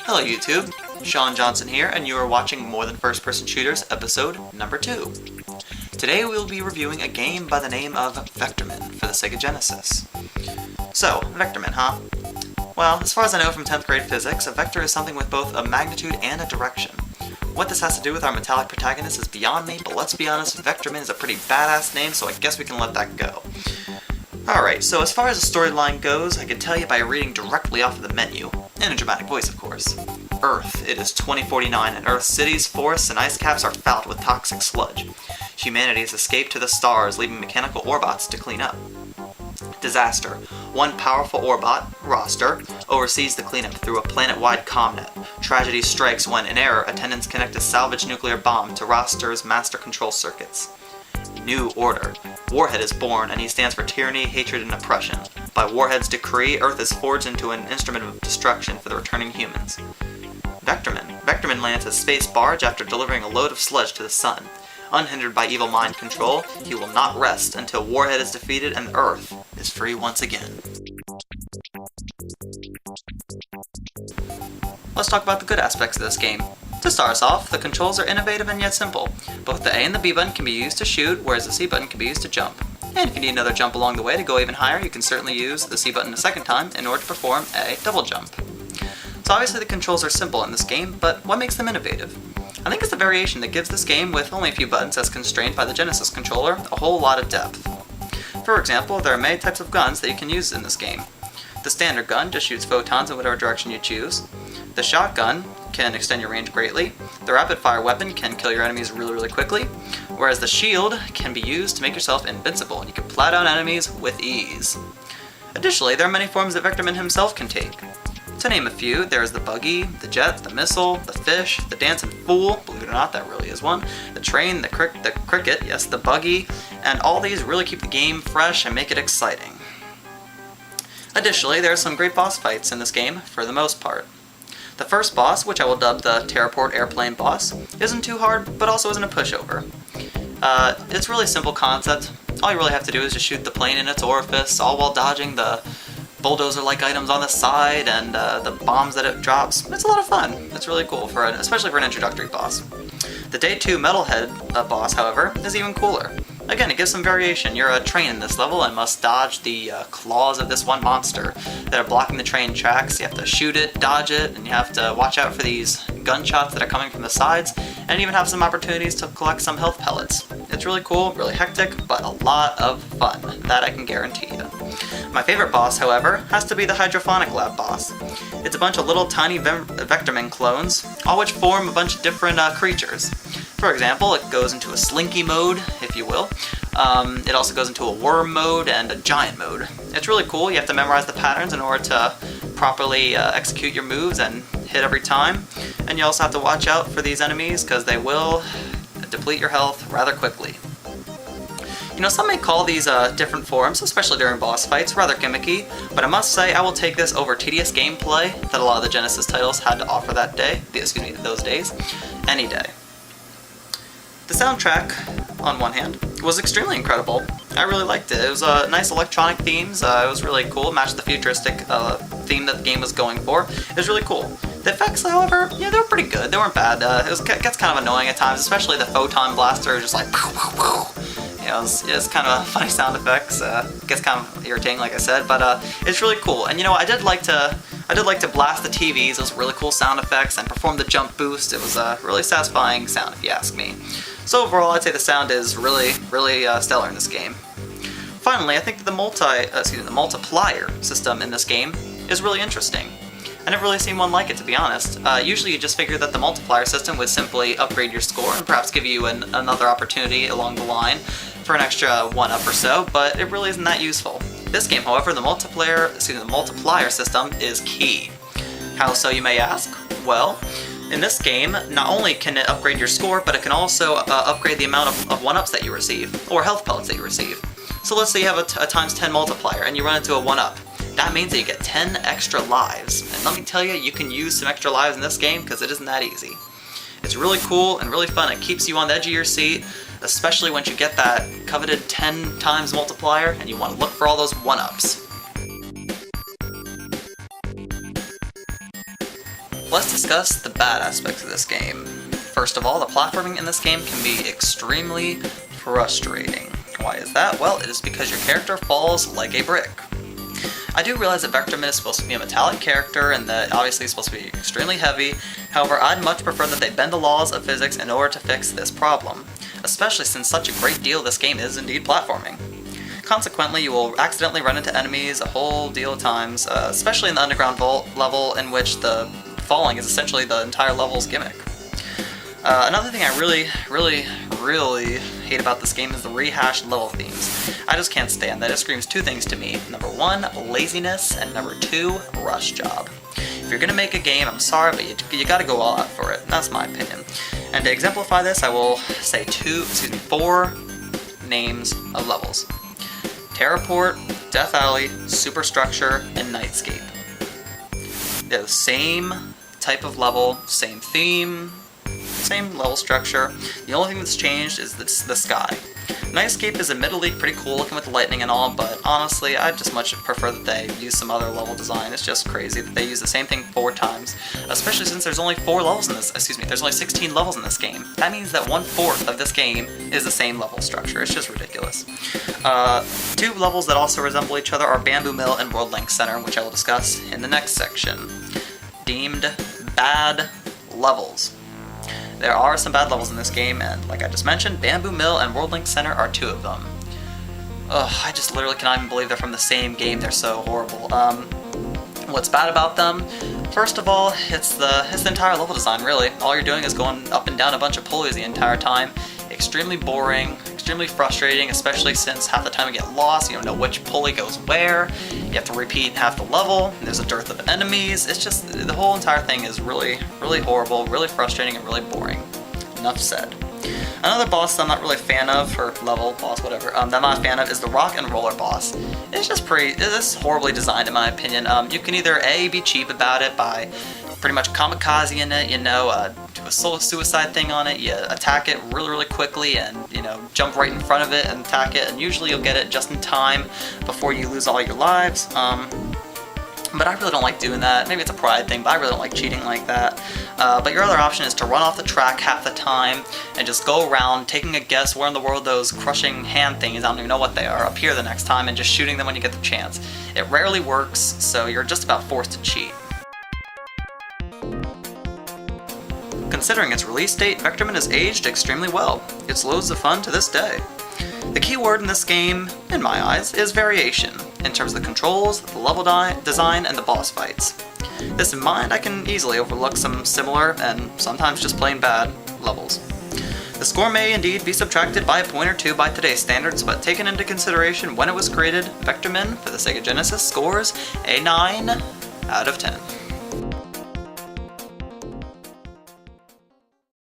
Hello YouTube, Sean Johnson here, and you are watching More Than First Person Shooters, episode number 2. Today we will be reviewing a game by the name of Vectorman for the Sega Genesis. So, Vectorman, huh? Well, as far as I know from 10th grade physics, a vector is something with both a magnitude and a direction. What this has to do with our metallic protagonist is beyond me, but let's be honest, Vectorman is a pretty badass name, so I guess we can let that go. Alright, so as far as the storyline goes, I can tell you by reading directly off of the menu, in a dramatic voice of course. Earth, it is 2049, and Earth's cities, forests, and ice caps are fouled with toxic sludge. Humanity has escaped to the stars, leaving mechanical Orbots to clean up. Disaster. One powerful Orbot, Roster, oversees the cleanup through a planet-wide comnet. Tragedy strikes when, in error, attendants connect a salvaged nuclear bomb to Roster's master control circuits. New Order. Warhead is born, and he stands for tyranny, hatred, and oppression. By Warhead's decree, Earth is forged into an instrument of destruction for the returning humans. Vectorman. Vectorman lands his space barge after delivering a load of sludge to the sun. Unhindered by evil mind control, he will not rest until Warhead is defeated and Earth is free once again. Let's talk about the good aspects of this game. To start us off, the controls are innovative and yet simple. Both the A and the B button can be used to shoot, whereas the C button can be used to jump. And if you need another jump along the way to go even higher, you can certainly use the C button a second time in order to perform a double jump. So obviously the controls are simple in this game, but what makes them innovative? I think it's the variation that gives this game, with only a few buttons as constrained by the Genesis controller, a whole lot of depth. For example, there are many types of guns that you can use in this game. The standard gun just shoots photons in whatever direction you choose. The shotgun can extend your range greatly. The rapid fire weapon can kill your enemies really quickly, whereas the shield can be used to make yourself invincible, and you can plow down enemies with ease. Additionally, there are many forms that Vectorman himself can take. To name a few, there's the buggy, the jet, the missile, the fish, the dancing fool, believe it or not, that really is one, the train, the cricket, yes, the buggy, and all these really keep the game fresh and make it exciting. Additionally, there are some great boss fights in this game, for the most part. The first boss, which I will dub the Terraport Airplane boss, isn't too hard, but also isn't a pushover. It's a really simple concept. All you really have to do is just shoot the plane in its orifice, all while dodging the bulldozer-like items on the side and the bombs that it drops. It's a lot of fun. It's really cool, especially for an introductory boss. The Day 2 Metalhead boss, however, is even cooler. Again, it gives some variation. You're a train in this level and must dodge the claws of this one monster that are blocking the train tracks. You have to shoot it, dodge it, and you have to watch out for these gunshots that are coming from the sides, and even have some opportunities to collect some health pellets. It's really cool, really hectic, but a lot of fun. That I can guarantee you. My favorite boss, however, has to be the Hydrophonic Lab boss. It's a bunch of little tiny Vectorman clones, all which form a bunch of different creatures. For example, it goes into a slinky mode, if you will. It also goes into a worm mode and a giant mode. It's really cool. You have to memorize the patterns in order to properly execute your moves and hit every time. And you also have to watch out for these enemies because they will deplete your health rather quickly. You know, some may call these different forms, especially during boss fights, rather gimmicky, but I must say I will take this over tedious gameplay that a lot of the Genesis titles had to offer those days, any day. The soundtrack, on one hand, was extremely incredible. I really liked it. It was nice electronic themes. It was really cool. It matched the futuristic theme that the game was going for. It was really cool. The effects, however, yeah, they were pretty good. They weren't bad. It gets kind of annoying at times, especially the photon blaster, just like pow, pow, pow. You know, it's kind of funny sound effects. It gets kind of irritating, like I said, but it's really cool. And you know, I did like to blast the TVs. Those really cool sound effects, and perform the jump boost. It was a really satisfying sound, if you ask me. So overall, I'd say the sound is really stellar in this game. Finally, I think that the multiplier system in this game is really interesting. I never really seen one like it, to be honest. Usually you just figure that the multiplier system would simply upgrade your score and perhaps give you another opportunity along the line for an extra 1-up or so, but it really isn't that useful. This game, however, the multiplier system is key. How so, you may ask? Well, in this game, not only can it upgrade your score, but it can also upgrade the amount of 1-ups that you receive, or health pellets that you receive. So let's say you have a times 10 multiplier and you run into a 1-up. That means that you get 10 extra lives. And let me tell you, you can use some extra lives in this game because it isn't that easy. It's really cool and really fun. It keeps you on the edge of your seat, especially once you get that coveted 10 times multiplier and you want to look for all those 1-ups. Let's discuss the bad aspects of this game. First of all, the platforming in this game can be extremely frustrating. Why is that? Well, it is because your character falls like a brick. I do realize that Vectorman is supposed to be a metallic character and that obviously it's supposed to be extremely heavy. However, I'd much prefer that they bend the laws of physics in order to fix this problem, especially since such a great deal of this game is indeed platforming. Consequently, you will accidentally run into enemies a whole deal of times, especially in the underground vault level, in which the falling is essentially the entire level's gimmick. Another thing I really hate about this game is the rehashed level themes. I just can't stand that. It screams two things to me. Number one, laziness, and number two, rush job. If you're gonna make a game, I'm sorry, but you gotta go all out for it. That's my opinion. And to exemplify this, I will say four names of levels. Terraport, Death Alley, Superstructure, and Nightscape. They're the same type of level, same theme, same level structure. The only thing that's changed is the sky. Nightscape is admittedly pretty cool looking with the lightning and all, but honestly, I'd just much prefer that they use some other level design. It's just crazy that they use the same thing 4 times, especially since there's only 4 levels in this, there's only 16 levels in this game. That means that 1/4 of this game is the same level structure. It's just ridiculous. 2 levels that also resemble each other are Bamboo Mill and World Link Center, which I will discuss in the next section. Deemed bad levels. There are some bad levels in this game, and like I just mentioned, Bamboo Mill and World Link Center are 2 of them. Ugh, I just literally cannot even believe they're from the same game. They're so horrible. What's bad about them? First of all, it's the entire level design, really. All you're doing is going up and down a bunch of pulleys the entire time. Extremely boring, extremely frustrating, especially since half the time you get lost, you don't know which pulley goes where, you have to repeat half the level, and there's a dearth of enemies. It's just, the whole entire thing is really horrible, really frustrating, and really boring. Enough said. Another boss that I'm not really a fan of, or level, boss, whatever, that I'm not a fan of is the Rock and Roller boss. It's horribly designed in my opinion. You can either A, be cheap about it by pretty much kamikaze-ing it, do a solo suicide thing on it, you attack it really quickly and, jump right in front of it and attack it, and usually you'll get it just in time before you lose all your lives. But I really don't like doing that. Maybe it's a pride thing, but I really don't like cheating like that. But your other option is to run off the track half the time and just go around taking a guess where in the world those crushing hand things, I don't even know what they are, appear the next time, and just shooting them when you get the chance. It rarely works, so you're just about forced to cheat. Considering its release date, Vectorman has aged extremely well. It's loads of fun to this day. The key word in this game, in my eyes, is variation, in terms of the controls, the level design, and the boss fights. This in mind, I can easily overlook some similar, and sometimes just plain bad, levels. The score may indeed be subtracted by a point or two by today's standards, but taken into consideration when it was created, Vectorman for the Sega Genesis scores a 9 out of 10.